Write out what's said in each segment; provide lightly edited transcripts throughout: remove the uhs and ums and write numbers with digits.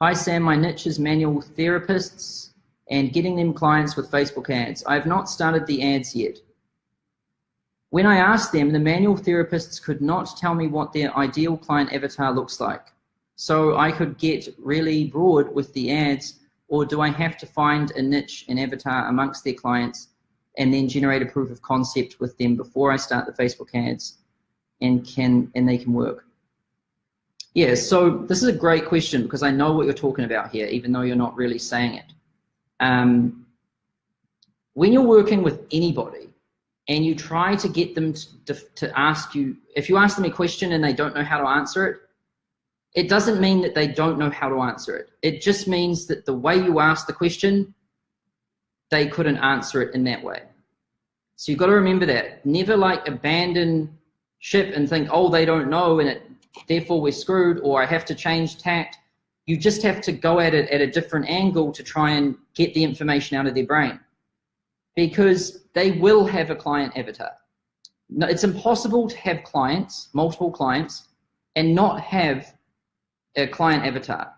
Hi Sam, my niche is manual therapists and getting them clients with Facebook ads. I have not started the ads yet. When I asked them, the manual therapists could not tell me what their ideal client avatar looks like. So I could get really broad with the ads, or do I have to find a niche and avatar amongst their clients and then generate a proof of concept with them before I start the Facebook ads and they can work? Yeah, so this is a great question because I know what you're talking about here, even though you're not really saying it. When you're working with anybody and you try to get them to ask you, if you ask them a question and they don't know how to answer it, it doesn't mean that they don't know how to answer it. It just means that the way you asked the question, they couldn't answer it in that way. So you've got to remember that. Never like abandon ship and think, oh, they don't know and therefore we're screwed, or I have to change tact. You just have to go at it at a different angle to try and get the information out of their brain, because they will have a client avatar. No, it's impossible to have clients, multiple clients, and not have a client avatar.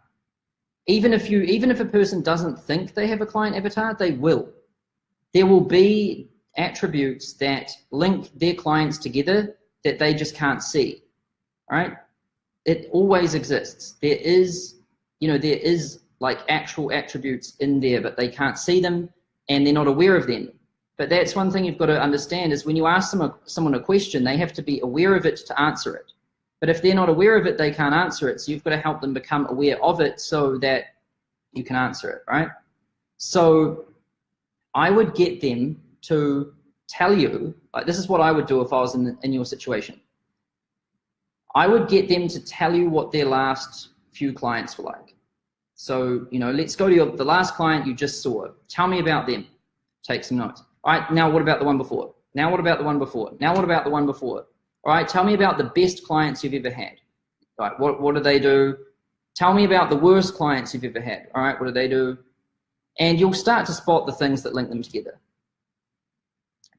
Even if a person doesn't think they have a client avatar, they will. There will be attributes that link their clients together that they just can't see. Right? It always exists. There is like actual attributes in there, but they can't see them and they're not aware of them. But that's one thing you've got to understand is when you ask someone a question, they have to be aware of it to answer it. But if they're not aware of it, they can't answer it. So you've got to help them become aware of it so that you can answer it, right? So I would get them to tell you, like this is what I would do if I was in your situation. I would get them to tell you what their last few clients were like. So, let's go to the last client you just saw. Tell me about them. Take some notes. All right, now what about the one before? Now what about the one before? Now what about the one before? All right, tell me about the best clients you've ever had. All right, what do they do? Tell me about the worst clients you've ever had. All right, what do they do? And you'll start to spot the things that link them together.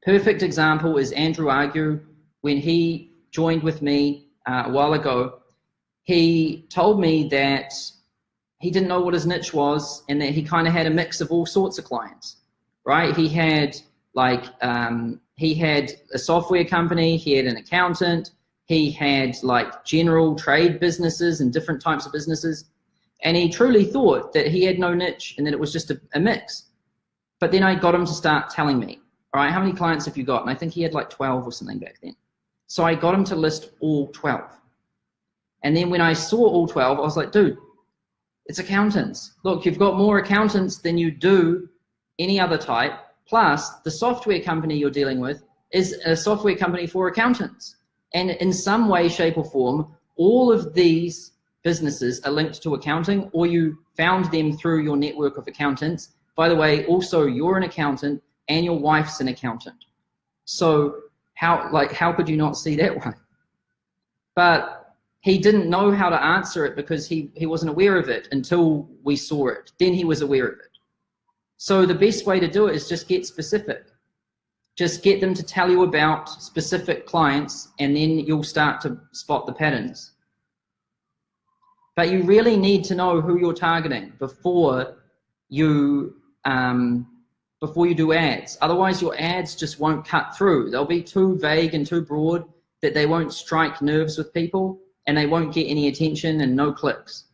Perfect example is Andrew Argue. When he joined with me a while ago, he told me that he didn't know what his niche was and that he kind of had a mix of all sorts of clients, right? He had he had a software company, he had an accountant, he had like general trade businesses and different types of businesses. And he truly thought that he had no niche and that it was just a mix. But then I got him to start telling me, all right, how many clients have you got? And I think he had like 12 or something back then. So I got him to list all 12. And then when I saw all 12, I was like, dude, it's accountants. Look, you've got more accountants than you do any other type. Plus, the software company you're dealing with is a software company for accountants. And in some way, shape, or form, all of these businesses are linked to accounting, or you found them through your network of accountants. By the way, also, you're an accountant and your wife's an accountant. So how could you not see that one? But he didn't know how to answer it because he wasn't aware of it until we saw it. Then he was aware of it. So the best way to do it is just get specific. Just get them to tell you about specific clients, and then you'll start to spot the patterns. But you really need to know who you're targeting before you do ads. Otherwise, your ads just won't cut through. They'll be too vague and too broad that they won't strike nerves with people, and they won't get any attention and no clicks.